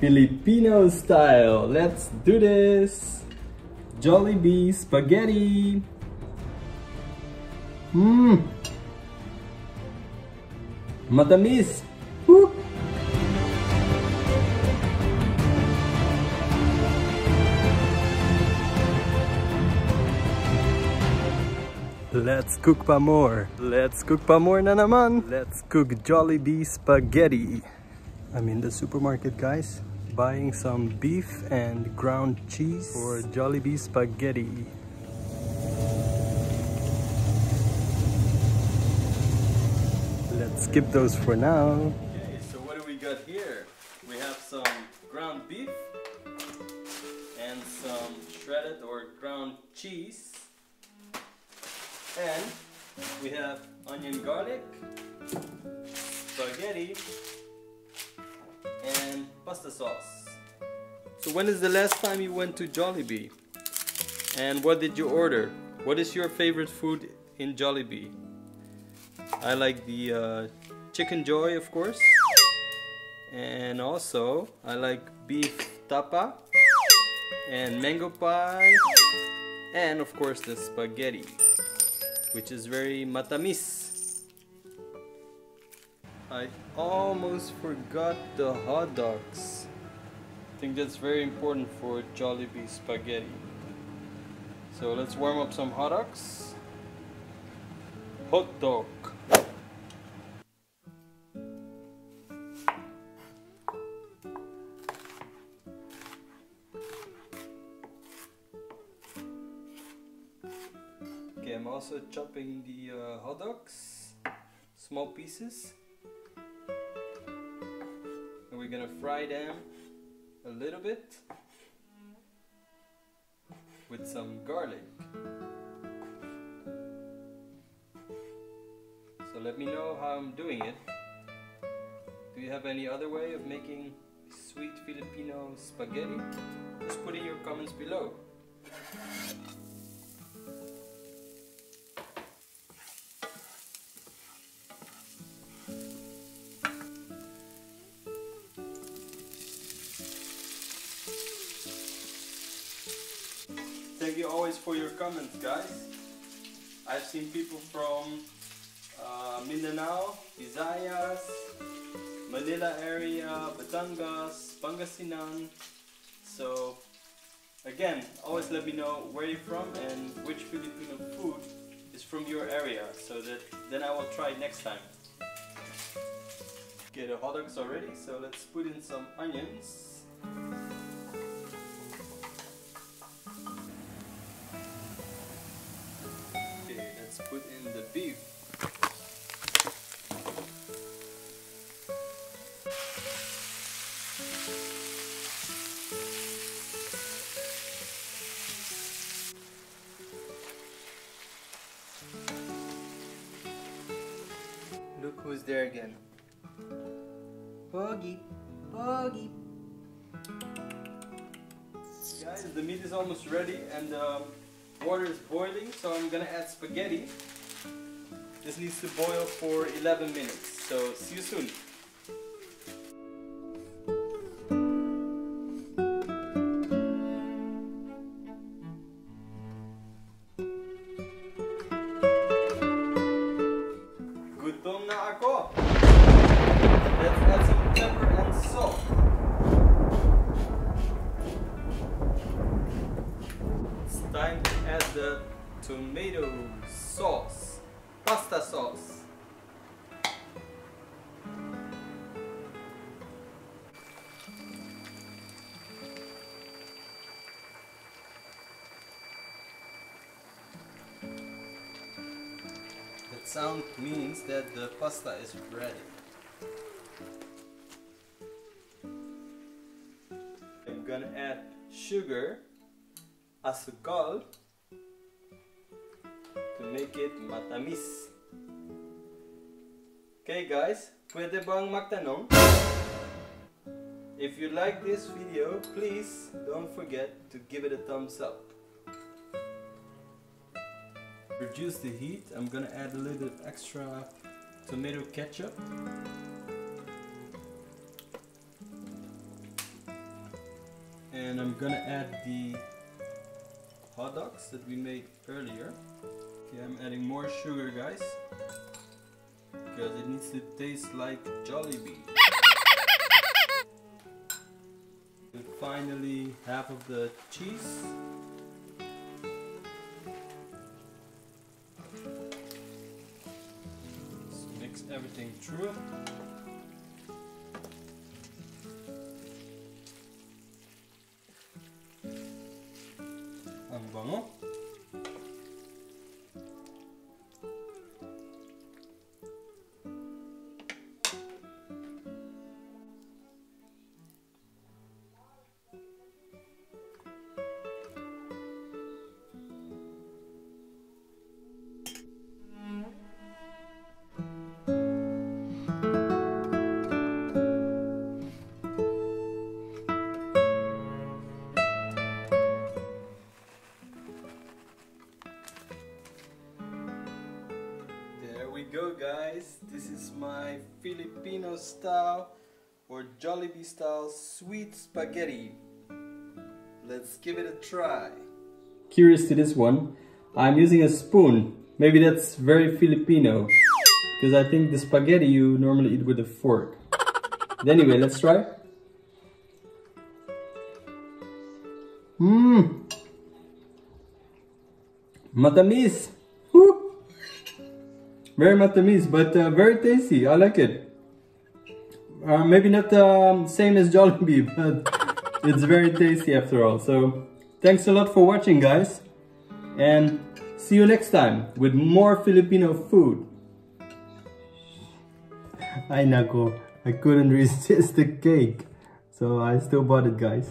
Filipino style. Let's do this. Jollibee spaghetti. Matamis. Woo. Let's cook pa more. Let's cook pa more na naman. Let's cook Jollibee spaghetti. I'm in the supermarket, guys, buying some beef and ground cheese for Jollibee spaghetti. Let's skip those for now. Okay, so what do we got here? We have some ground beef and some shredded or ground cheese. And we have onion garlic, spaghetti, and pasta sauce. So when is the last time you went to Jollibee? And what did you order? What is your favorite food in Jollibee? I like the chicken joy, of course. And also I like beef tapa and mango pie, and of course the spaghetti, which is very matamis. I almost forgot the hot dogs. I think that's very important for Jollibee spaghetti. So let's warm up some hot dogs. Hot dog. Okay, I'm also chopping the hot dogs, small pieces, and we're gonna fry them a little bit with some garlic. So let me know how I'm doing it. Do you have any other way of making sweet Filipino spaghetti? Just put in your comments below. Thank you always for your comments, guys. I've seen people from Mindanao, Visayas, Manila area, Batangas, Pangasinan. So again, always let me know where you're from and which Filipino food is from your area, so that then I will try next time. Okay, the hot dogs are ready, so let's put in some onions. Let's put in the beef. Look who's there again. Boggy, Boggy. Guys, the meat is almost ready and water is boiling, so I'm gonna add spaghetti. This needs to boil for 11 minutes, so see you soon. Gutom na ako! Let's add some pepper and salt. It's time to add the tomato sauce, pasta sauce. That sound means that the pasta is ready. I'm gonna add sugar, asukal, to make it matamis. Okay guys, pwede bang magtanong? If you like this video, please don't forget to give it a thumbs up. Reduce the heat. I'm gonna add a little bit of extra tomato ketchup. And I'm gonna add the hot dogs that we made earlier. Okay, I'm adding more sugar, guys, because it needs to taste like Jollibee. And finally, half of the cheese. Let's mix everything through. Ang bango. Go guys, this is my Filipino style or Jollibee style sweet spaghetti. Let's give it a try. Curious to this one, I'm using a spoon. Maybe that's very Filipino, because I think the spaghetti you normally eat with a fork. But anyway, let's try. Matamis! Woo! Very matamis, but very tasty. I like it. Maybe not same as Jollibee, but it's very tasty after all. So thanks a lot for watching, guys, and see you next time with more Filipino food. Ay nako, I couldn't resist the cake, so I still bought it, guys.